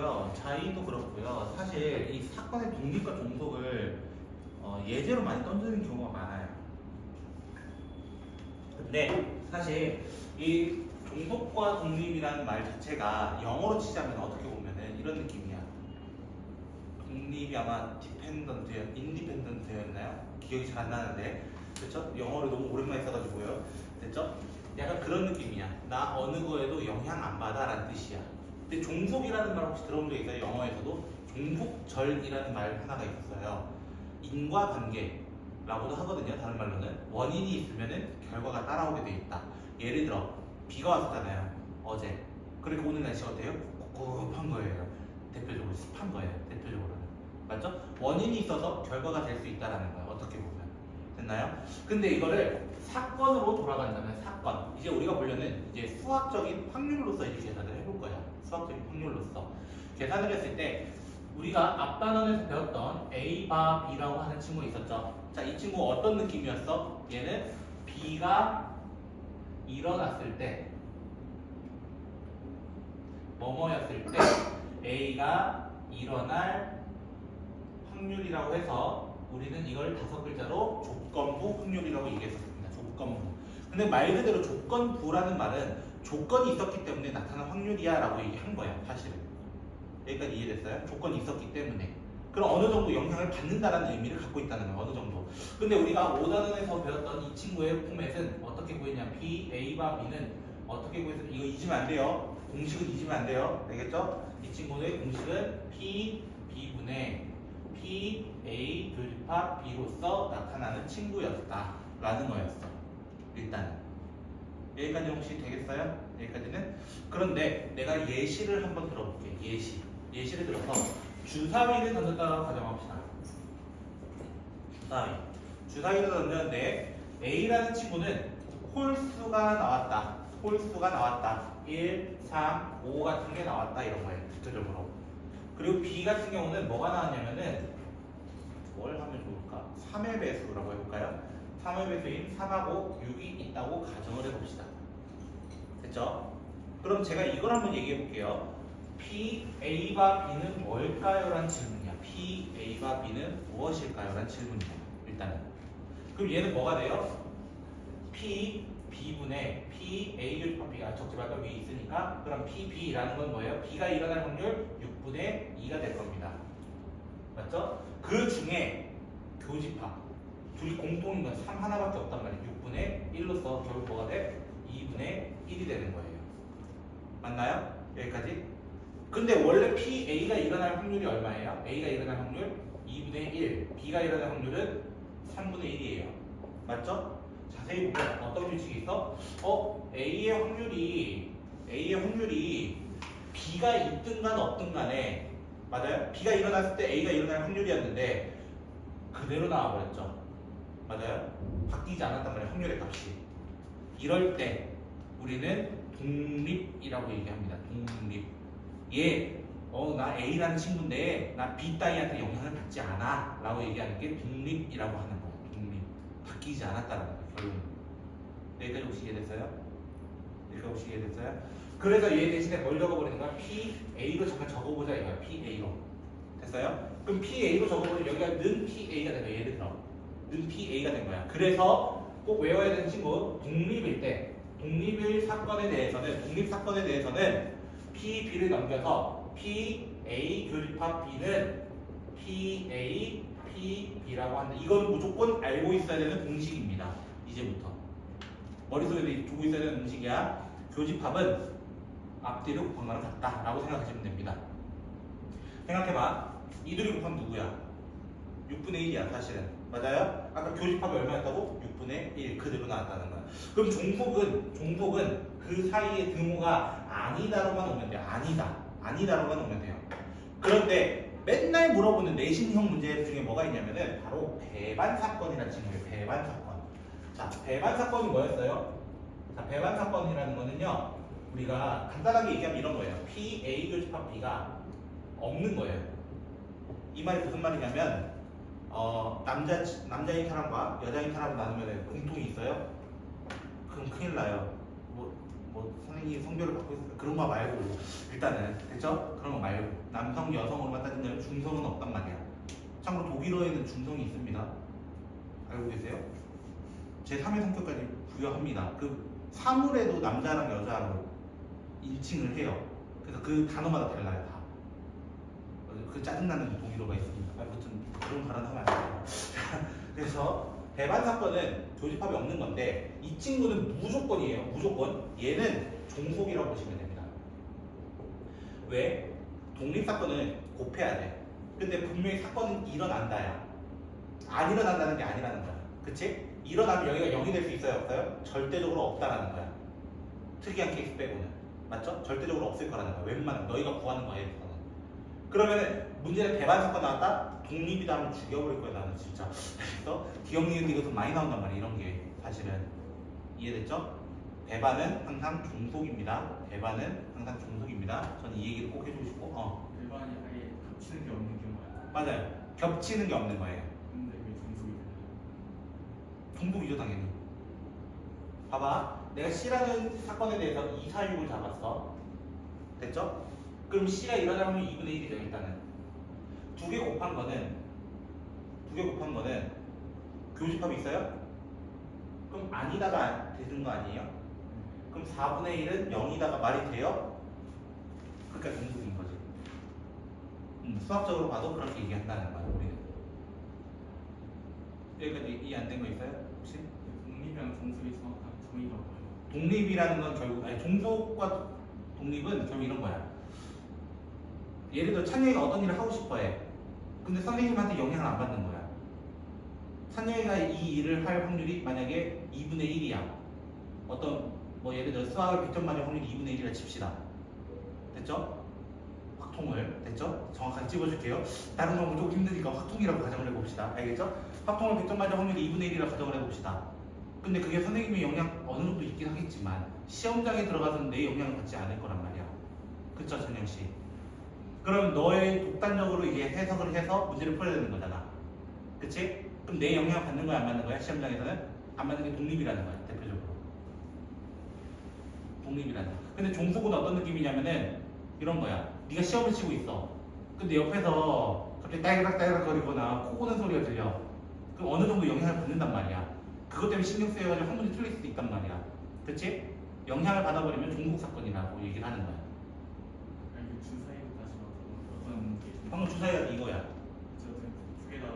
그렇고요. 자의도 그렇고요. 사실 이 사건의 독립과 종속을 예제로 많이 던지는 경우가 많아요. 근데 사실 이 종속과 독립이라는 말 자체가 영어로 치자면 어떻게 보면은 이런 느낌이야. 독립이 아마 인디펜던트였나요? 기억이 잘 안 나는데, 그렇죠? 영어를 너무 오랜만에 써가지고요. 됐죠? 약간 그런 느낌이야. 나 어느 거에도 영향 안 받아라는 뜻이야. 근데 종속이라는 말 혹시 들어본 적 있어요? 영어에서도 종속절이라는 말 하나가 있었어요. 인과관계라고도 하거든요. 다른 말로는 원인이 있으면은 결과가 따라오게 돼 있다. 예를 들어 비가 왔었잖아요. 어제. 그리고 오늘 날씨가 어때요? 꿉꿉한 거예요. 대표적으로 습한 거예요. 대표적으로는. 맞죠? 원인이 있어서 결과가 될 수 있다라는 거예요. 어떻게 보면. 됐나요? 근데 이거를 사건으로 돌아간다면 사건. 이제 우리가 보려는 이제 수학적인 확률로서 이제 계산을 해볼 거야. 수학적인 확률로서. 계산을 했을 때 우리가 앞 단원에서 배웠던 A 바 B라고 하는 친구 있었죠? 자, 이 친구 어떤 느낌이었어? 얘는 B가 일어났을 때 뭐뭐였을 때 A가 일어날 확률이라고 해서 우리는 이걸 5글자로 조건부 확률이라고 얘기했었습니다. 조건부. 근데 말 그대로 조건부라는 말은 조건이 있었기 때문에 나타난 확률이야 라고 얘기한 거야. 사실은. 여기까지 이해됐어요? 조건이 있었기 때문에. 그럼 어느 정도 영향을 받는다라는 의미를 갖고 있다는 거야. 어느 정도. 근데 우리가 5단원에서 배웠던 이 친구의 포맷은 어떻게 구했냐. B, A와 B는 어떻게 구해서 이거 잊으면 안 돼요. 공식은 잊으면 안 돼요. 알겠죠? 이 친구의 공식은 P, B분의 P, A 교집합 B로서 나타나는 친구였다라는 거였어. 일단은. 여기까지 혹시 되겠어요? 여기까지는? 그런데 내가 예시를 한번 들어볼게. 예시를 들어서 주사위를 던졌다고 가정합시다. 주사위를 던졌는데 A라는 친구는 홀수가 나왔다. 1, 3, 5 같은 게 나왔다 이런 거예요. 대표적으로. 그리고 B 같은 경우는 뭐가 나왔냐면은 뭘 하면 좋을까? 3의 배수라고 해볼까요? 3의 배수인 3하고 6이 있다고 가정을 해봅시다. 됐죠? 그럼 제가 이걸 한번 얘기해 볼게요. P, A와 B는 뭘까요? 라는 질문이야. P, A와 B는 무엇일까요? 라는 질문이야. 일단은. 그럼 얘는 뭐가 돼요? P, B분의 P, A 교집합 B가 적지 말고 위에 있으니까 그럼 P, B라는 건 뭐예요? B가 일어날 확률 6분의 2가 될 겁니다. 맞죠? 그 중에 교집합 둘이 공통인 건 3 하나밖에 없단 말이에요. 6분의 1로서 결국 뭐가 돼? 2분의 1이 되는 거예요. 맞나요? 여기까지? 근데 원래 PA가 일어날 확률이 얼마예요? A가 일어날 확률 2분의 1, B가 일어날 확률은 3분의 1이에요. 맞죠? 자세히 보면 어떤 규칙이 있어? A의 확률이 B가 있든간 없든 간에 맞아요? B가 일어났을 때 A가 일어날 확률이었는데 그대로 나와버렸죠. 맞아요? 바뀌지 않았단 말이에요. 확률의 값이. 이럴 때 우리는 독립이라고 얘기합니다. 독립. 나 A라는 친구인데 나 B 따위한테 영향을 받지 않아 라고 얘기하는 게 독립이라고 하는 거예요. 독립. 바뀌지 않았다는 거예요. 결국은. 여기까지 혹시 이해됐어요? 그래서 얘 대신에 뭘 적어버리는 거야? PA로 잠깐 적어보자 이거야. PA로. 됐어요? 그럼 PA로 적어보면 여기가 는 PA가 된 거야. 예를 들어. 는 PA가 된 거야. 그래서 꼭 외워야 되는 친구, 독립일 때, 독립 사건에 대해서는 P, B를 넘겨서 PA 교집합 B는 PA, P, B라고 한다. 이건 무조건 알고 있어야 되는 공식입니다. 이제부터. 머릿속에 두고 있어야 되는 공식이야. 교집합은 앞뒤로 곱한 거랑 같다 라고 생각하시면 됩니다. 생각해봐. 이들이 곱하면 누구야? 6분의 1이야 사실은. 맞아요? 아까 교집합이 얼마였다고? 6분의 1 그대로 나왔다는 거야. 그럼 종속은 그 사이에 등호가 아니다로만 오면 돼요. 아니다로만 오면 돼요. 그런데 맨날 물어보는 내신형 문제 중에 뭐가 있냐면은 바로 배반사건이라는 친구예요. 배반사건. 자, 배반사건이 뭐였어요? 자, 배반사건이라는 거는요, 우리가 간단하게 얘기하면 이런 거예요. P, A 교집합 B가 없는 거예요. 이 말이 무슨 말이냐면, 남자인 사람과 여자인 사람을 나누면 공통이 있어요? 그럼 큰일 나요. 뭐 선생님이 성별을 갖고 있으니까 그런 거 말고 일단은 됐죠? 그런 거 말고 남성 여성으로만 따진다면 중성은 없단 말이야. 참고로 독일어에는 중성이 있습니다. 알고 계세요? 제3의 성격까지 부여합니다. 그 사물에도 남자랑 여자로 일칭을 해요. 그래서 그 단어마다 달라요 다. 그 짜증나는 독일어가 있습니다. 아무튼 그런 발언하면 안 돼요. 그래서 배반 사건은 교집합이 없는 건데 이 친구는 무조건이에요. 무조건. 얘는 종속이라고 보시면 됩니다. 왜? 독립 사건은 곱해야 돼. 근데 분명히 사건은 일어난다야. 안 일어난다는 게 아니라는 거야. 그치? 일어나면 여기가 0이 될 수 있어요? 없어요? 절대적으로 없다라는 거야. 특이한 케이스 빼고는. 맞죠? 절대적으로 없을 거라는 거야. 웬만하면 너희가 구하는 거야. 여기서는. 그러면은 문제는 배반 사건 나왔다? 독립이다 하면 죽여버릴 거야 나는 진짜. 그래서 기억니은 이거 좀 많이 나온단 말이야. 이런 게 사실은. 이해됐죠? 배반은 항상 종속입니다. 배반은 항상 종속입니다. 저는 이 얘기를 꼭 해주고 싶고. 배반이 아예 겹치는 게 없는 경우야. 맞아요. 겹치는 게 없는 거예요. 근데 왜 종속이 되나요? 종속이죠 당연히. 봐봐. 내가 C라는 사건에 대해서 2, 4, 6을 잡았어. 됐죠? 그럼 C가 일어나면 2분의 1이죠 일단은. 두 개 곱한 거는 교집합이 있어요? 그럼 아니다가 되는 거 아니에요? 그럼 4분의 1은 0이다가 말이 돼요? 그러니까 종속인 거지. 수학적으로 봐도 그렇게 얘기한다는 거야 우리는. 여기까지 이해 안 된 거 있어요? 혹시? 독립이랑 종속이 정확한 정의가 뭐예요? 독립이라는 건 결국 아니 종속과 독립은 결국 이런 거야. 예를 들어 찬영이가 어떤 일을 하고 싶어 해. 근데 선생님한테 영향을 안 받는 거야. 찬영이가 이 일을 할 확률이 만약에 2분의 1이야. 어떤 뭐 예를 들어 수학을 100점 맞을 확률이 2분의 1이라 칩시다. 됐죠? 확통을 됐죠? 정확하게 찝어줄게요. 다른 건 조금 힘드니까 확통이라고 가정을 해봅시다. 알겠죠? 확통을 100점 맞을 확률이 2분의 1이라 가정을 해봅시다. 근데 그게 선생님의 영향 어느 정도 있긴 하겠지만 시험장에 들어가서는 내 영향을 받지 않을 거란 말이야. 그쵸 전영씨? 그럼 너의 독단적으로 이게 해석을 해서 문제를 풀어야 되는 거잖아. 그치? 그럼 내 영향을 받는 거야 안 받는 거야? 시험장에서는? 안 받는 게 독립이라는 거야 대표적으로. 독립이라는 거야. 근데 종속은 어떤 느낌이냐면은 이런 거야. 네가 시험을 치고 있어. 근데 옆에서 갑자기 딸그락 거리거나 코 고는 소리가 들려. 그럼 어느 정도 영향을 받는단 말이야. 그것 때문에 신경 쓰여가지고 한 문제 틀릴 수도 있단 말이야. 그치? 영향을 받아버리면 종속 사건이라고 얘기를 하는 거야. 아니 그 주사위로 따지면 어떤 게 방금 주사위가 이거야. 두개다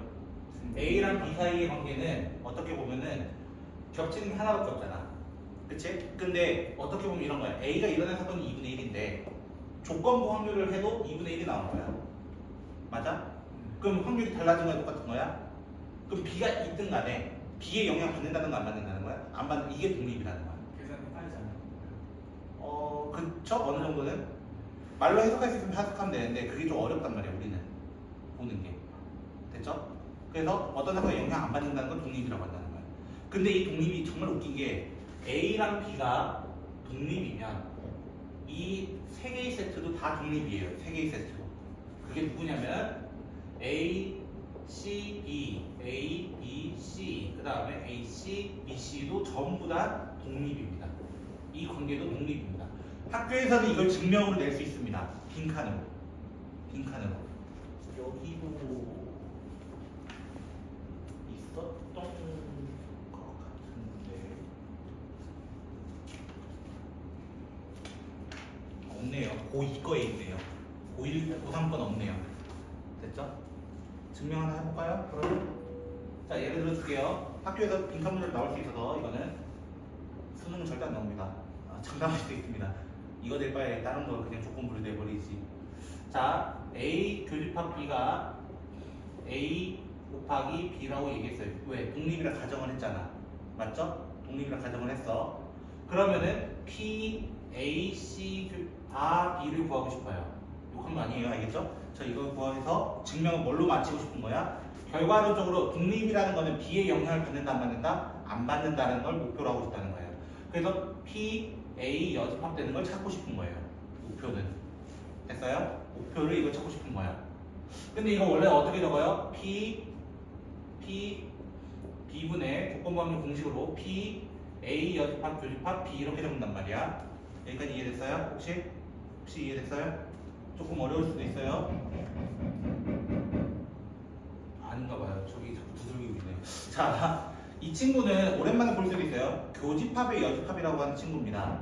A랑 B 사이의 관계는 어떻게 보면은 겹치는 게 하나밖에 없잖아. 그치? 근데 어떻게 보면 이런 거야. A가 일어난 사건이 2분의 1인데 조건부 확률을 해도 2분의 1이 나온 거야. 맞아? 그럼 확률이 달라진 거야? 똑같은 거야? 그럼 B가 있든 간에 B의 영향을 받는다는 거 안 받는다는 거야? 안 받는 이게 독립이라는 거야. 계산이 빠르지 않아요? 그쵸? 어느 정도는 말로 해석할 수 있으면 해석하면 되는데 그게 좀 어렵단 말이야 우리는 보는 게. 됐죠? 그래서 어떤 사건에 영향 안 받는다는 건 독립이라고 한다는 거야. 근데 이 독립이 정말 웃긴 게 A랑 B가 독립이면 이 세 개의 세트도 다 독립이에요. 세 개의 세트. 그게 누구냐면 A, C, B, A, B, C 그 다음에 A, C, B, C도 전부 다 독립입니다. 이 관계도 독립입니다. 학교에서는 이걸 증명으로 낼 수 있습니다. 빈칸으로. 여기도 있었던 것 같은데 없네요. 고2 거에 있네요. 고1, 고3 건 없네요. 됐죠? 증명 하나 해볼까요? 그러면 자 예를 들어 줄게요. 학교에서 빈칸 문제로 나올 수 있어서 이거는 수능은 절대 안 나옵니다. 장담할 수도 있습니다. 이거 될 바에 다른 거 그냥 조건부를 내버리지. 자 A 교집합 B가 A 곱하기 B라고 얘기했어요. 왜? 독립이라 가정을 했잖아. 맞죠? 독립이라 가정을 했어. 그러면은 P, A, C, B를 구하고 싶어요. 욕한 거 아니에요. 알겠죠? 저 이걸 구해서 증명을 뭘로 마치고 싶은 거야? 결과론적으로 독립이라는 거는 B의 영향을 받는다 안 받는다? 안 받는다는 걸 목표로 하고 싶다는 거예요. 그래서 P, A 여집합되는 걸 찾고 싶은 거예요. 목표는. 됐어요? 목표를 이거 찾고 싶은 거야. 근데 이거 원래 어떻게 적어요? B분의 조건부 확률 공식으로 P, A 여집합 교집합 B 이렇게 적는단 말이야. 여기까지 이해됐어요? 혹시 이해됐어요? 조금 어려울 수도 있어요. 아닌가 봐요. 저기 자꾸 두들기고 있네요. 자, 이 친구는 오랜만에 볼 수도 있어요. 교집합의 여집합이라고 하는 친구입니다.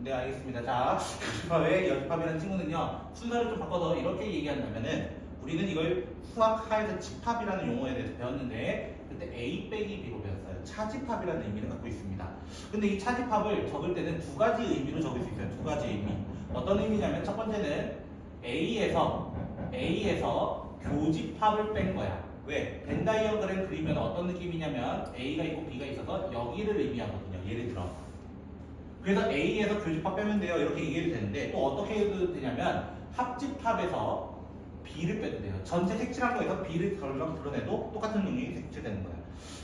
네, 알겠습니다. 자, 교집합의 여집합이라는 친구는요, 순서를 좀 바꿔서 이렇게 얘기한다면은, 우리는 이걸 수학하에서 집합이라는 용어에 대해서 배웠는데, 그때 A 빼기 B로 배웠어요. 차집합이라는 의미를 갖고 있습니다. 근데 이 차집합을 적을 때는 두 가지 의미로 적을 수 있어요. 두 가지 의미. 어떤 의미냐면, 첫 번째는 A에서 교집합을 뺀 거야. 왜? 벤 다이어그램 그리면 어떤 느낌이냐면 A가 있고 B가 있어서 여기를 의미하거든요. 예를 들어. 그래서 A에서 교집합 빼면 돼요. 이렇게 얘기해도 되는데 또 어떻게 해도 되냐면 합집합에서 B를 빼도 돼요. 전체 색칠한 거에서 B를 드러내도 똑같은 용이 색칠되는 거야.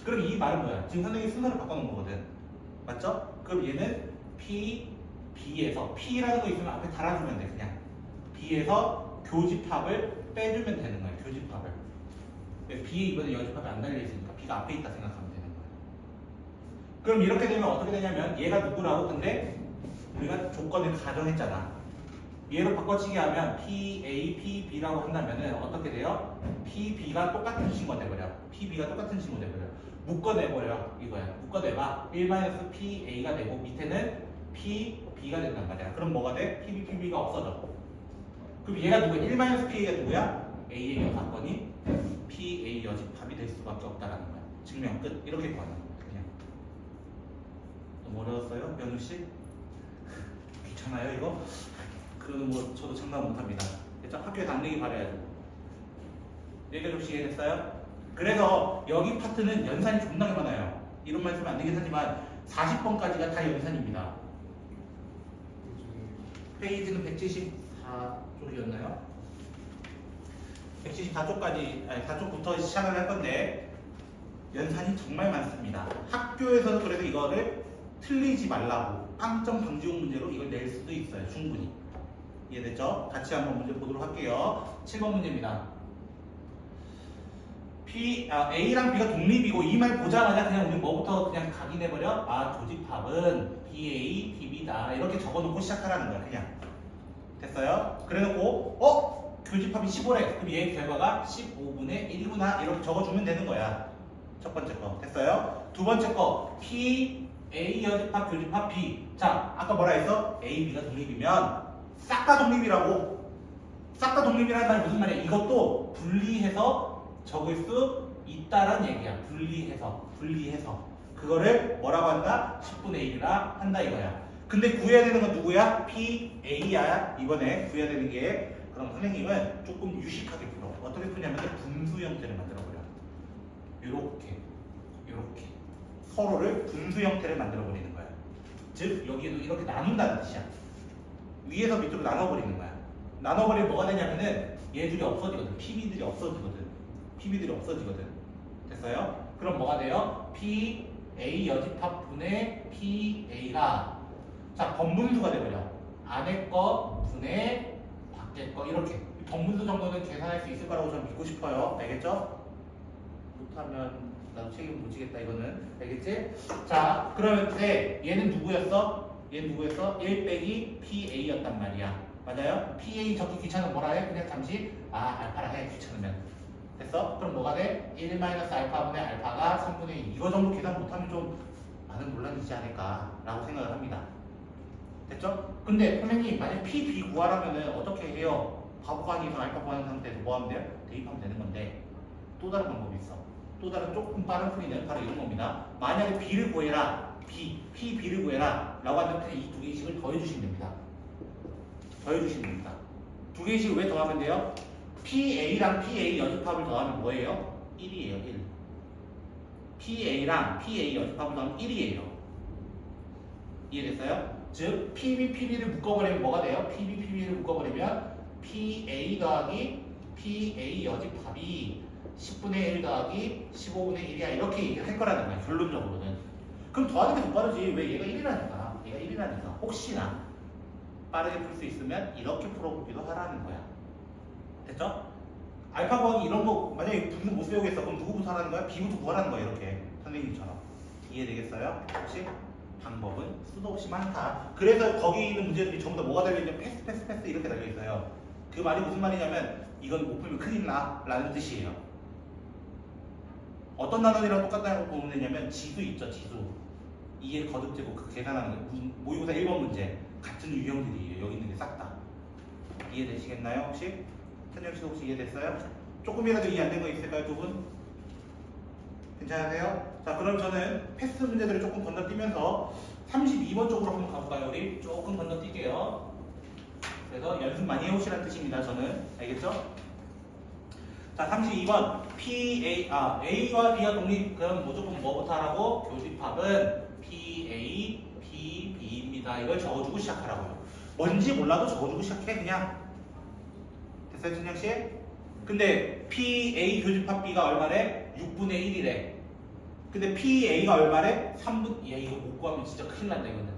그럼 이 말은 뭐야? 지금 선생님이 순서를 바꿔놓은 거거든. 맞죠? 그럼 얘는 B에서 P라는 거 있으면 앞에 달아주면 돼. 그냥 B에서 교집합을 빼주면 되는 거야. 교집합을. B에 이번에 여집합이 안 달려있으니까 B가 앞에 있다 생각하면 되는 거야. 그럼 이렇게 되면 어떻게 되냐면 얘가 누구라고? 근데 우리가 조건을 가정했잖아. 얘로 바꿔치기 하면 PA, PB라고 한다면은 어떻게 돼요? PB가 똑같은 친구가 돼버려. PB가 똑같은 친구 돼버려. 묶어내버려. 이거야. 묶어내봐. 1-PA가 되고 밑에는 PB가 된단 말이야. 그럼 뭐가 돼? PB, PB가 없어져. 그럼 얘가 누구야? 1-PA가 누구야? A의 여사건이 PA 여집합이 될 수밖에 없다라는 거야. 증명 끝. 이렇게 구하는 거야. 그냥. 너무 어려웠어요? 연우씨? 귀찮아요 이거? 그거는 뭐 저도 장담 못합니다. 그쵸? 학교에서 안 내기 바라야죠. 여기까지 혹시 이해됐어요? 그래서 여기 파트는 연산이 존나게 많아요. 이런 말 쓰면 안 되긴 하지만 40번까지가 다 연산입니다. 페이지는 174쪽이었나요? 174쪽까지, 아니 4쪽부터 시작을 할 건데 연산이 정말 많습니다. 학교에서도 그래서 이거를 틀리지 말라고 빵점 방지용 문제로 이걸 낼 수도 있어요. 충분히. 이해됐죠? 같이 한번 문제 보도록 할게요. 7번 문제입니다. A랑 B가 독립이고 이 말 보자마자 그냥 우리 뭐부터 그냥 각인해버려? 교집합은 BA, BB다 이렇게 적어놓고 시작하라는 거야. 그냥 됐어요? 그래놓고 교집합이 15래. 그럼 얘의 결과가 15분의 1이구나 이렇게 적어주면 되는 거야. 첫 번째 거 됐어요? 두 번째 거 A 여집합 교집합 B. 자 아까 뭐라 했어? A, B가 독립이면 싹 다 독립이라고. 싹 다 독립이라는 말이 무슨 말이야? 이것도 분리해서 적을 수 있다란 얘기야. 분리해서 그거를 뭐라고 한다? 10분의 1이라 한다 이거야. 근데 구해야 되는 건 누구야? PA야. 이번에 구해야 되는 게 그럼 선생님은 조금 유식하게 풀어. 어떻게 푸냐면 분수 형태를 만들어버려. 요렇게 서로를 분수 형태를 만들어버리는 거야. 즉 여기에도 이렇게 나눈다는 뜻이야. 위에서 밑으로 나눠버리는 거야. 나눠버리면 뭐가 되냐면은 얘들이 없어지거든. PB들이 없어지거든. 됐어요? 그럼 뭐가 돼요? PA 여집합 분의 PA가 자 번분수가 돼버려. 안에 거 분의 밖에 거 이렇게. 번분수 정도는 계산할 수 있을 거라고 저는 믿고 싶어요. 알겠죠? 못하면 나도 책임 못 지겠다 이거는. 알겠지? 자 그러면 얘는 누구였어? 1 빼기 PA였단 말이야. 맞아요? PA 적기 귀찮으면 뭐라 해? 그냥 잠시 알파라 해. 귀찮으면. 됐어? 그럼 뭐가 돼? 1 알파분의 알파가 3분의 2. 이거 정도 계산 못하면 좀 많은 논란이 있지 않을까 라고 생각을 합니다. 됐죠? 근데 선생님 만약 PB 구하라면은 어떻게 해요? 바보가 아니서 알파 구하는 상태에서 뭐 하면 돼요? 대입하면 되는 건데 또 다른 방법이 있어. 또 다른 조금 빠른 풀이는 바로 이런 겁니다. 만약에 B를 구해라. PB를 구해라 라고 한다면 이 두 개씩을 더해주시면 됩니다. 두 개씩을 왜 더하면 돼요? PA랑 PA 여집합을 더하면 뭐예요? 1이에요. 1. PA랑 PA 여집합을 더하면 1이에요. 이해됐어요? 즉 PB, PB를 묶어버리면 뭐가 돼요? PB, PB를 묶어버리면 PA 더하기 PA 여집합이 10분의 1 더하기 15분의 1이야. 이렇게 얘기를 할 거라는 거야. 결론적으로는. 그럼 더하는 게 더 빠르지. 왜? 얘가 1이라니까. 혹시나 빠르게 풀 수 있으면 이렇게 풀어보기도 하라는 거야. 됐죠? 알파 구하기 이런 거 만약에 분수 못 세우겠어. 그럼 누구부터 하라는 거야? B부터 구하라는 거야. 이렇게 선생님처럼. 이해되겠어요? 혹시? 방법은 수도 없이 많다. 그래서 거기 있는 문제들이 전부 다 뭐가 달려있냐면 패스 이렇게 달려있어요. 그 말이 무슨 말이냐면 이건 못 풀면 큰일 나 라는 뜻이에요. 어떤 단원이랑 똑같다고 보면 되냐면 지수 있죠, 지수. 2의 거듭제곱 그 계산하는 거. 모의고사 1번 문제 같은 유형들이에요. 여기 있는 게 싹 다. 이해되시겠나요 혹시? 천영 씨 혹시 이해됐어요? 조금이라도 이해 안 된 거 있을까요 두 분? 괜찮으세요? 자 그럼 저는 패스 문제들을 조금 건너뛰면서 32번 쪽으로 한번 가볼까요 우리? 조금 건너뛸게요. 그래서 연습 많이 해오시라는 뜻입니다 저는. 알겠죠? 자 32번 A와 B가 독립 그럼 무조건 뭐부터 하라고? 교집합은 PA, PB입니다. 이걸 적어주고 시작하라고요. 뭔지 몰라도 적어주고 시작해 그냥. 됐어요 천영씨? 근데 PA 교집합 B가 얼마래? 6분의 1이래. 근데 PA가 얼마래? 3분. 야 이거 못 구하면 진짜 큰일 난다 이거는.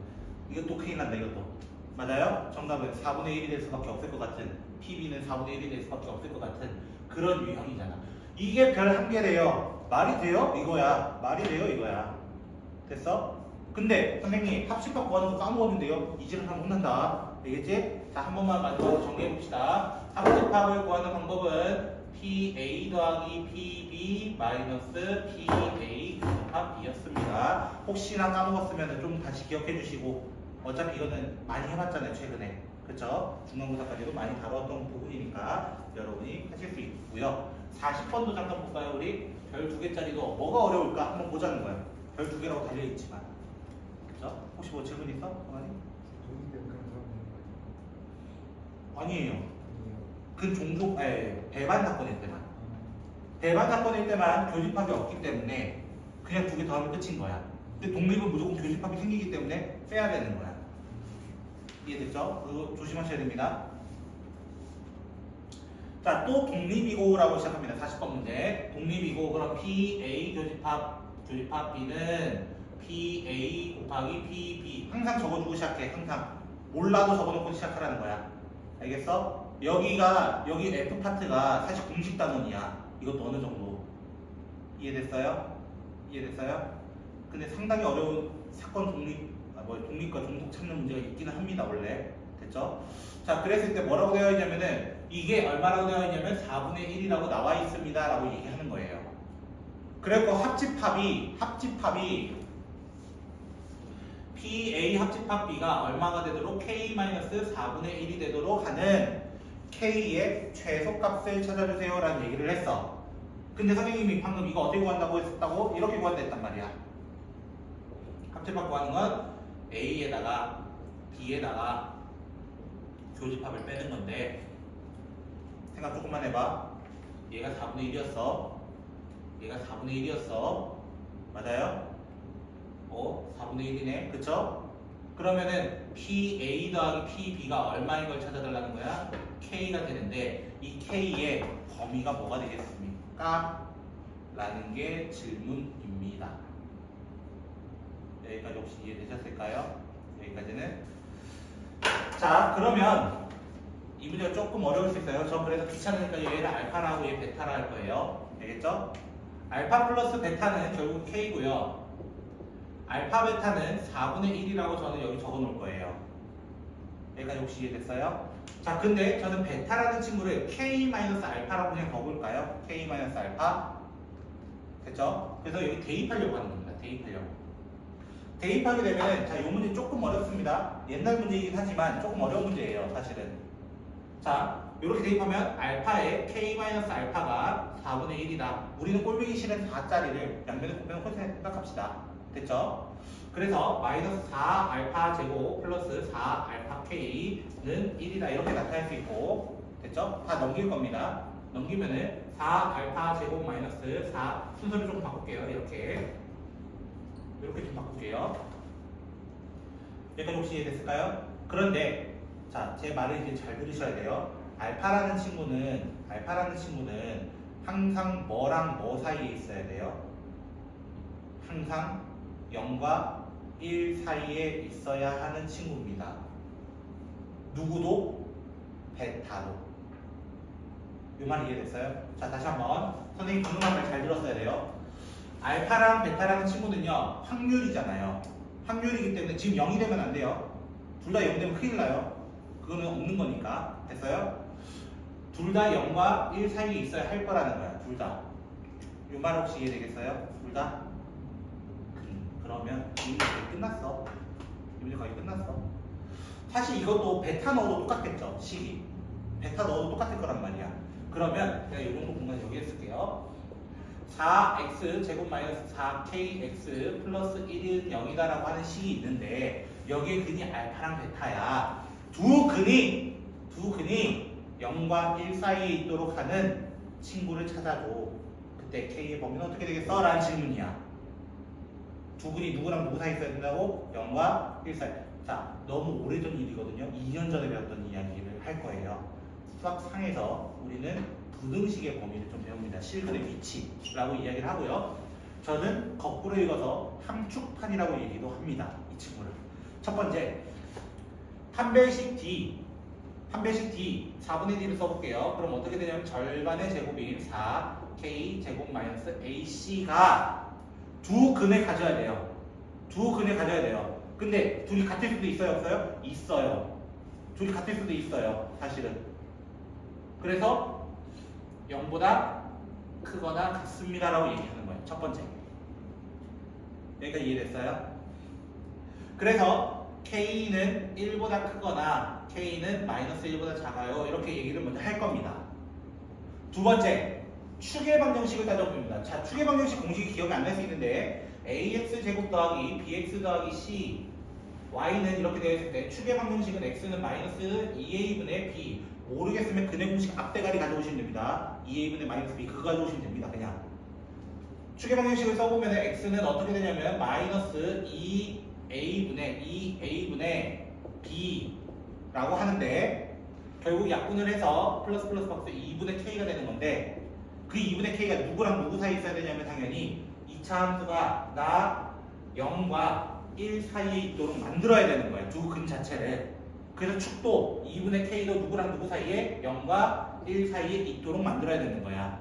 이것도 큰일 난다 이것도. 맞아요? 정답은 4분의 1이 될 수밖에 없을 것 같은, PB는 4분의 1이 될 수밖에 없을 것 같은 그런 유형이잖아. 이게 별 한 개래요. 말이 돼요? 이거야. 말이 돼요? 이거야. 됐어? 근데 선생님 합식법 구하는 거 까먹었는데요. 이제는 하면 혼난다. 알겠지? 자, 한 번만 마지막으로 정리해 봅시다. 합집합을 구하는 방법은 PA 더하기 PB 마이너스 PA 교집합 B였습니다. 혹시나 까먹었으면 좀 다시 기억해 주시고, 어차피 이거는 많이 해봤잖아요 최근에. 그쵸? 중간고사까지도 많이 다뤘던 부분이니까 여러분이 하실 수 있고요. 40번도 잠깐 볼까요 우리? 별 2개짜리도 뭐가 어려울까 한번 보자는 거예요. 별 2개라고 달려있지만. 그쵸? 혹시 뭐 질문 있어? 동아니? 아니에요. 그 종족, 배반 사건일 때만. 배반 사건일 때만 교집합이 없기 때문에 그냥 2개 더하면 끝인 거야. 근데 독립은 무조건 교집합이 생기기 때문에 빼야 되는 거야. 이해됐죠? 그거 조심하셔야 됩니다. 자, 또 독립이고라고 시작합니다. 40번 문제. 독립이고 그럼 PA 교집합 B는 PA 곱하기 PB 항상 적어주고 시작해. 항상 몰라도 적어놓고 시작하라는 거야. 알겠어? 여기 F 파트가 사실 공식 단원이야. 이것도 어느 정도 이해됐어요? 이해됐어요? 근데 상당히 어려운 사건 독립과 종속 찾는 문제가 있기는 합니다 원래. 됐죠? 자 그랬을 때 뭐라고 되어 있냐면은 이게 얼마라고 되어 있냐면 4분의 1이라고 나와 있습니다 라고 얘기하는 거예요. 그리고 합집합이 PA 합집합 B가 얼마가 되도록 K-4분의 1이 되도록 하는 K의 최소값을 찾아주세요 라는 얘기를 했어. 근데 선생님이 방금 이거 어떻게 구한다고 했었다고? 이렇게 구한다 했단 말이야. 합집합 구하는 건 A에다가 B에다가 교집합을 빼는 건데 생각 조금만 해봐. 얘가 4분의 1이었어. 얘가 4분의 1이었어. 맞아요? 4분의 1이네. 그쵸? 그러면은 PA 더하기 PB가 얼마인 걸 찾아달라는 거야? K가 되는데 이 K의 범위가 뭐가 되겠습니까? 라는 게 질문입니다. 여기까지 혹시 이해되셨을까요? 여기까지는. 자 그러면 이 문제가 조금 어려울 수 있어요. 저 그래서 귀찮으니까 얘를 알파라고 얘 베타라 할 거예요. 알겠죠? 알파 플러스 베타는 결국 K고요. 알파 베타는 4분의 1이라고 저는 여기 적어 놓을 거예요. 여기까지 혹시 이해됐어요? 자 근데 저는 베타라는 친구를 K-알파라고 그냥 적을까요? K-알파 됐죠? 그래서 여기 대입하려고 하는 겁니다. 대입하게 되면 자, 이 문제 조금 어렵습니다. 옛날 문제이긴 하지만 조금 어려운 문제예요, 사실은. 자, 이렇게 대입하면 알파에 K-알파가 4분의 1이다. 우리는 꼴보기 싫은 4짜리를 양면에 곱하면 홀수 생각합시다. 됐죠? 그래서 마이너스 4 알파 제곱 플러스 4 알파 K는 1이다. 이렇게 나타낼 수 있고, 됐죠? 다 넘길 겁니다. 넘기면은 4 알파 제곱 마이너스 4 순서를 좀 바꿀게요. 이렇게 좀 바꿀게요. 여기까지 혹시 이해됐을까요? 그런데 자, 제 말을 이제 잘 들으셔야 돼요. 알파라는 친구는 항상 뭐랑 뭐 사이에 있어야 돼요? 항상 0과 1 사이에 있어야 하는 친구입니다. 누구도? 베타도. 이 말 이해됐어요? 자, 다시 한번 선생님 방금 말 잘 들었어야 돼요. 알파랑 베타라는 친구는요 확률이잖아요. 확률이기 때문에 지금 0이 되면 안 돼요. 둘 다 0 되면 큰일 나요. 그거는 없는 거니까. 됐어요? 둘 다 0과 1 사이에 있어야 할 거라는 거야. 둘 다. 이 말 혹시 이해되겠어요? 둘 다? 그러면 이 문제 끝났어. 이 문제 거의 끝났어. 사실 이것도 베타 넣어도 똑같겠죠. 식이. 베타 넣어도 똑같을 거란 말이야. 그러면 내가 이 정도 공간 여기에 쓸게요. 4x 제곱 마이너스 4kx 플러스 1은 0이다라고 하는 식이 있는데 여기에 근이 알파랑 베타야. 두 근이 0과 1 사이에 있도록 하는 친구를 찾아줘. 그때 k의 범위는 어떻게 되겠어? 라는 질문이야. 두 근이 누구랑 누구 사이에 있어야 된다고? 0과 1 사이. 자, 너무 오래전 일이거든요. 2년 전에 배웠던 이야기를 할 거예요. 수학상에서 우리는 부등식의 범위를 좀 배웁니다. 실근의 위치라고 이야기를 하고요. 저는 거꾸로 읽어서 함축판이라고 얘기도 합니다. 이 친구를. 첫 번째, 판별식 D 4분의 D를 써볼게요. 그럼 어떻게 되냐면 절반의 제곱인 4K 제곱 마이너스 AC가 두 근을 가져야 돼요. 두 근을 가져야 돼요. 근데 둘이 같을 수도 있어요? 없어요? 있어요. 둘이 같을 수도 있어요. 사실은. 그래서 0보다 크거나 같습니다 라고 얘기하는 거예요. 첫 번째. 여기까지 이해됐어요? 그래서 K는 1보다 크거나 K는 마이너스 1보다 작아요. 이렇게 얘기를 먼저 할 겁니다. 두 번째, 추계 방정식을 따져봅니다. 자, 추계 방정식 공식이 기억이 안 날 수 있는데 ax 제곱 더하기 bx 더하기 c y는 이렇게 되어 있을 때 추계 방정식은 x는 마이너스 2a분의 b 모르겠으면 근의 공식 앞대가리 가져오시면 됩니다. 2a분의 마이너스 b 그거 가져오시면 됩니다. 그냥 추계 방정식을 써보면 x는 어떻게 되냐면 마이너스 2a분의 b라고 하는데 결국 약분을 해서 플러스 플러스 박스 2분의 k가 되는 건데 그 2분의 k가 누구랑 누구 사이에 있어야 되냐면 당연히 2차 함수가 나 0과 1 사이에 있도록 만들어야 되는 거예요. 두 근 자체를. 그래서 축도 2분의 k도 누구랑 누구 사이에 0과 1 사이에 있도록 만들어야 되는 거야.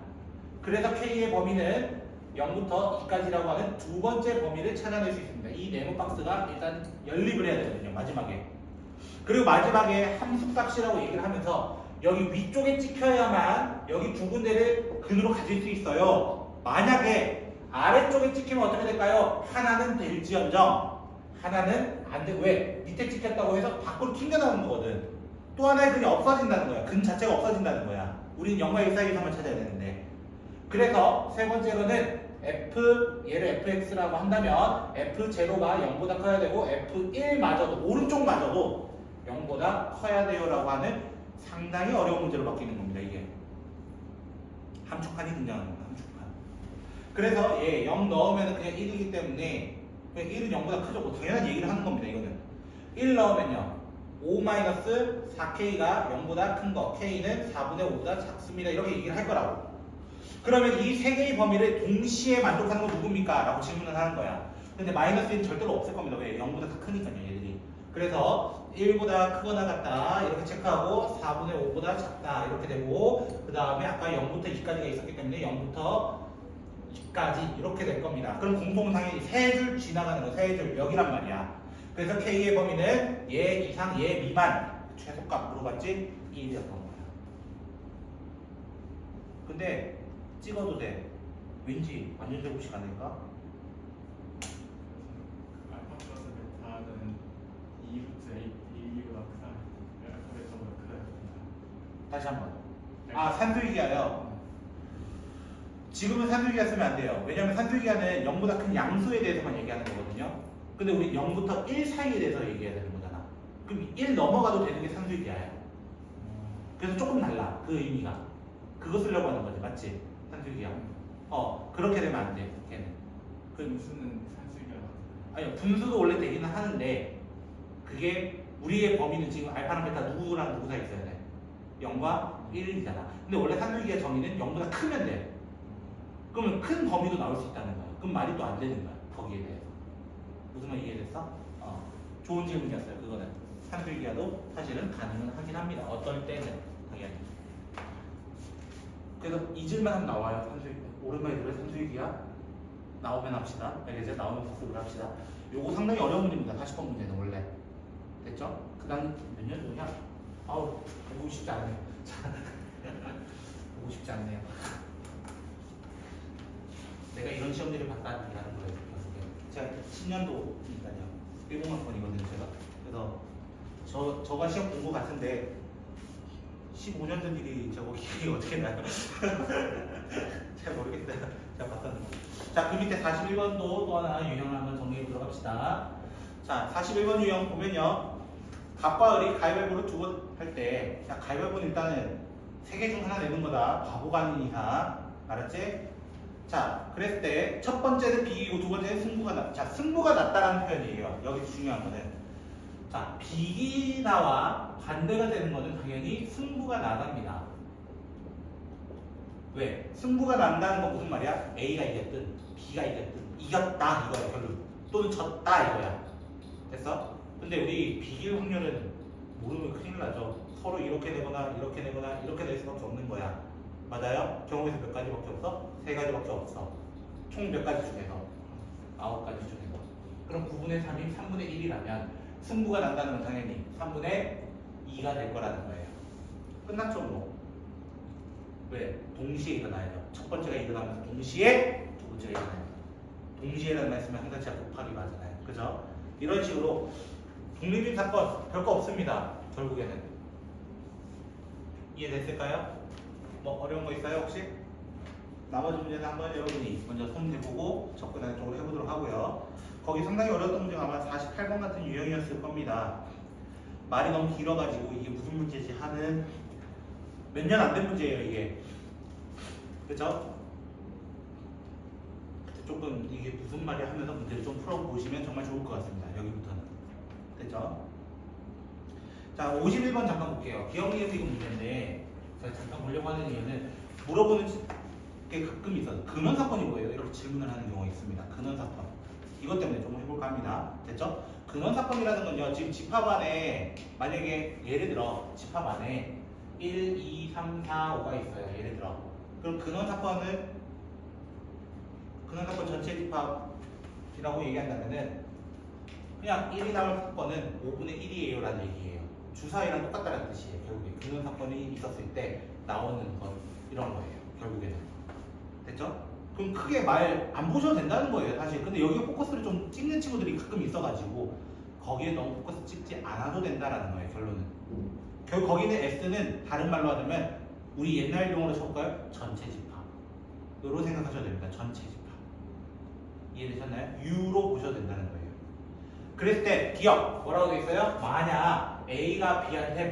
그래서 k의 범위는 0부터 2까지라고 하는 두 번째 범위를 찾아낼 수 있습니다. 이 네모 박스가 일단 연립을 해야 되거든요. 마지막에. 그리고 마지막에 함수값이라고 얘기를 하면서 여기 위쪽에 찍혀야만 여기 두 군데를 근으로 가질 수 있어요. 만약에 아래쪽에 찍히면 어떻게 될까요? 하나는 될지언정 하나는 안 돼. 왜? 밑에 찍혔다고 해서 밖으로 튕겨나오는 거거든. 또 하나의 근이 없어진다는 거야. 근 자체가 없어진다는 거야. 우리는 0과 1 사이에서만 찾아야 되는데. 그래서 세 번째로는 얘를 fx라고 한다면 f0가 0보다 커야 되고 f1마저도 오른쪽마저도 0보다 커야 돼요 라고 하는 상당히 어려운 문제로 바뀌는 겁니다. 이게 함축판이 등장하는 겁니다. 함축판. 그래서 0 넣으면 그냥 1이기 때문에 그냥 1은 0보다 크죠. 뭐 당연한 얘기를 하는 겁니다. 이거는 1 넣으면요 5-4k가 0보다 큰 거 k는 4분의 5보다 작습니다. 이렇게 얘기를 할 거라고. 그러면 이 세 개의 범위를 동시에 만족하는 건 누굽니까? 라고 질문을 하는 거야. 근데 마이너스 1은 절대로 없을 겁니다. 왜? 0보다 더 크니까요, 얘들이. 그래서 1보다 크거나 같다 이렇게 체크하고 4분의 5보다 작다 이렇게 되고 그 다음에 아까 0부터 2까지가 있었기 때문에 0부터 2까지 이렇게 될 겁니다. 그럼 공통은 당연히 세 줄 지나가는 거, 세 줄 여기란 말이야. 그래서 K의 범위는 얘 이상, 얘 미만 최소값 물어봤지? 1이었던 거야. 근데 찍어도 돼. 왠지 완전 제곱식 아닐까? 알파 플러스 베타는 2루트 a보다 크다. 알파 베타보다 크다. 다시 한번. 아, 산술기하요. 지금은 산술기하 쓰면 안 돼요. 왜냐면 산술기하는 0보다 큰 양수에 대해서만 얘기하는 거거든요. 근데 우리 0부터 1 사이에 대해서 얘기해야 되는 거잖아. 그럼 1 넘어가도 되는 게 산술기하예요. 그래서 조금 달라. 그 의미가. 그거 쓰려고 하는 거지. 맞지? 산술기하. 그렇게 되면 안 돼. 걔는. 분수는 산술기가 아니요. 분수도 원래 되기는 하는데 그게 우리의 범위는 지금 알파랑 베타 누구랑 누구 사이에 있어야 돼? 0과 1이잖아. 근데 원래 산술기의 정의는 0보다 크면 돼. 그러면 큰 범위도 나올 수 있다는 거야. 그럼 말이 또 안 되는 거야. 거기에 대해서. 무슨 말 이해됐어? 좋은 질문이었어요. 그거는. 산술기하도 사실은 가능은 하긴 합니다. 어떨 때는 당연히. 그래서 잊을만 하면 나와요. 산술기. 오랜만에 들어요. 산술기하. 나오면 합시다. 알겠죠? 나오면 복습을 합시다. 요거 상당히 어려운 문제입니다. 40번 문제는 원래. 됐죠? 그 다음 몇 년 전이야? 아우, 보고 싶지 않네요. 보고 싶지 않네요. 내가 이런 시험지를 봤다는 거예요. 결국에. 제가 10년도니까요. 10학번이거든요, 제가. 그래서 저가 시험 본 거 같은데 15년 전 일이 저거 기억이 어떻게 나요? 잘 모르겠어요. 제가 봤었는데. 자, 그 밑에 41번도 또 하나 유형을 한번 정리해 보도록 합시다. 자, 41번 유형 보면요. 갑과 을이 가위바위보를 두 번 할 때, 자, 가위바위보는 일단은 세 개 중 하나 내는 거다. 바보가 아닌 이상. 알았지? 자, 그랬을 때 첫 번째는 비기고 두 번째는 승부가 났다. 자, 승부가 났다라는 표현이에요. 여기서 중요한 거는. 자, 비기나와 반대가 되는 거는 당연히 승부가 나답니다. 왜? 승부가 난다는 건 무슨 말이야? A가 이겼든 B가 이겼든 이겼다 이거야 결론. 또는 졌다 이거야. 됐어? 근데 우리 비길 확률은 모르면 큰일 나죠. 서로 이렇게 내거나 이렇게 내거나 이렇게 낼 수밖에 없는 거야. 맞아요? 경우에서 몇 가지밖에 없어? 세 가지밖에 없어. 총 몇 가지 중에서? 9가지 중에서. 그럼 9분의 3이 3분의 1이라면 승부가 난다는 건 당연히 3분의 2가 될 거라는 거예요. 끝났죠 뭐. 왜? 동시에 일어나야죠. 첫 번째가 일어나면서 동시에 두 번째가 일어나요. 동시에 라는 말씀은 항상 제가 곱하기 맞잖아요. 그죠? 이런 식으로 독립인 사건 별거 없습니다. 결국에는. 이해됐을까요? 뭐 어려운 거 있어요 혹시? 나머지 문제는 한번 여러분이 먼저 손 대보고 접근하는 쪽으로 해보도록 하고요. 거기 상당히 어려웠던 문제가 아마 48번 같은 유형이었을 겁니다. 말이 너무 길어가지고 이게 무슨 문제지 하는 몇 년 안 된 문제예요 이게. 그죠? 조금 이게 무슨 말이 하면서 문제를 좀 풀어보시면 정말 좋을 것 같습니다. 여기부터는. 됐죠? 자, 51번 잠깐 볼게요. 기억력이 문제인데 제가 잠깐 보려고 하는 이유는 물어보는 게 가끔 있어요. 근원 사건이 뭐예요? 이렇게 질문을 하는 경우가 있습니다. 근원 사건. 이것 때문에 좀 해볼까 합니다. 됐죠? 근원 사건이라는 건요. 지금 집합 안에 만약에 예를 들어 집합 안에 1, 2, 3, 4, 5가 있어요. 예를 들어. 그럼 근원 사건 전체 집합이라고 얘기한다면은 그냥 1이 나올 사건은 5분의 1이에요 라는 얘기예요. 주사위랑 똑같다는 뜻이에요. 결국에 근원 사건이 있었을 때 나오는 것 이런 거예요. 결국에는. 됐죠? 그럼 크게 말 안 보셔도 된다는 거예요 사실. 근데 여기 포커스를 좀 찍는 친구들이 가끔 있어가지고 거기에 너무 포커스 찍지 않아도 된다라는 거예요. 결론은. 결국 거기는 S는 다른 말로 하자면 우리 옛날 용어로 쳐볼까요? 전체 집합으로 생각하셔도 됩니다. 전체 집합. 이해되셨나요? U로 보셔도 된다는 거예요. 그랬을 때 기억 뭐라고 돼 있어요? 만약 A가 B한테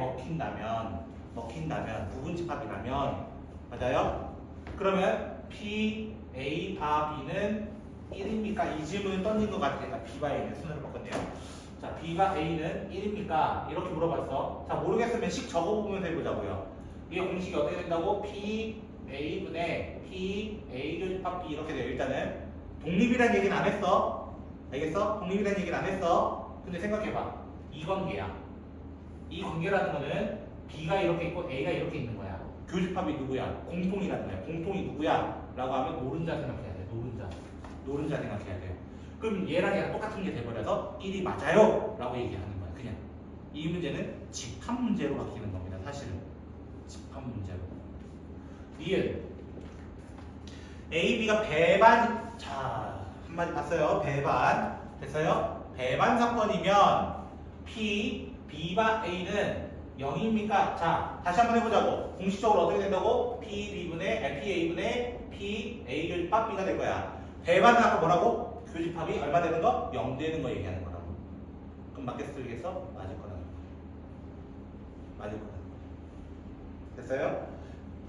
먹힌다면 부분 집합이라면 맞아요? 그러면 P, A, 바 B는 1입니까? 이 질문을 던진 것 같아요. B바 A는 순서를 바꿨네요. 자, B가 A는 1입니까? 이렇게 물어봤어. 자, 모르겠으면 식 적어보면서 해보자고요. 이게 공식이 어떻게 된다고? P, A분의 P, A 교집합 B 이렇게 돼요. 일단은 독립이라는 얘기는 안 했어. 알겠어? 독립이라는 얘기는 안 했어. 근데 생각해봐. 이 관계야. 이 관계라는 거는 B가 이렇게 있고 A가 이렇게 있는 거야. 교집합이 누구야? 공통이라는 거야. 공통이 누구야? 라고 하면 노른자 생각해야 돼. 노른자 생각해야 돼요. 그럼 얘랑 얘랑 똑같은 게 돼버려서 1이 맞아요 라고 얘기하는 거야. 그냥 이 문제는 집합 문제로 바뀌는 겁니다. 사실은 집합 문제로. 니은 A, B가 배반. 자, 한마디 봤어요. 배반 됐어요? 배반 사건이면 P, B바 A는 0입니까? 자, 다시 한번 해보자고. 공식적으로 어떻게 된다고? P, A분의 P, A 교집합 B가 될 거야. 배반은 아까 뭐라고? 교집합이 얼마 되는 거? 0 되는 거 얘기하는 거라고. 그럼 맞겠어? 틀리겠어? 맞을 거라고. 맞을 거다. 됐어요?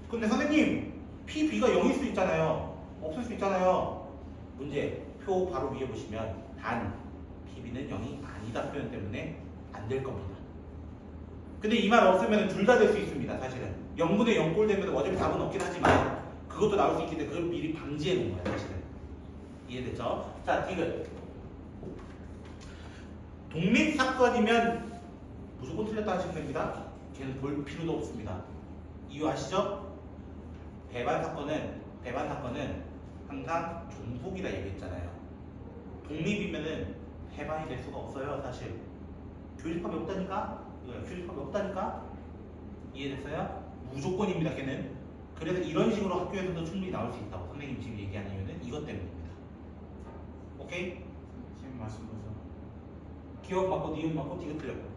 근데 선생님, P, B가 0일 수 있잖아요. 없을 수 있잖아요. 문제, 표 바로 위에 보시면 단, P, B는 0이 아니다 표현 때문에 안 될 겁니다. 근데 이 말 없으면 둘 다 될 수 있습니다. 사실은 0분의 0꼴 되면 어차피 답은 없긴 하지만 그것도 나올 수 있기 때문에 그걸 미리 방지해 놓은 거예요. 사실은. 이해됐죠? 자, 디귿. 독립사건이면 무조건 틀렸다 하시면 됩니다. 걔는 볼 필요도 없습니다. 이유 아시죠? 배반 사건은 항상 종속이라 얘기했잖아요. 독립이면은 해방이 될 수가 없어요, 사실. 교집합이 없다니까? 교집합이 없다니까? 이해됐어요? 무조건입니다, 걔는. 그래서 이런 식으로 학교에서도 충분히 나올 수 있다고 선생님 지금 얘기하는 이유는 이것 때문입니다. 오케이? 지금 마신 거죠. 기억 맞고 니은 맞고 디귿 틀렸고.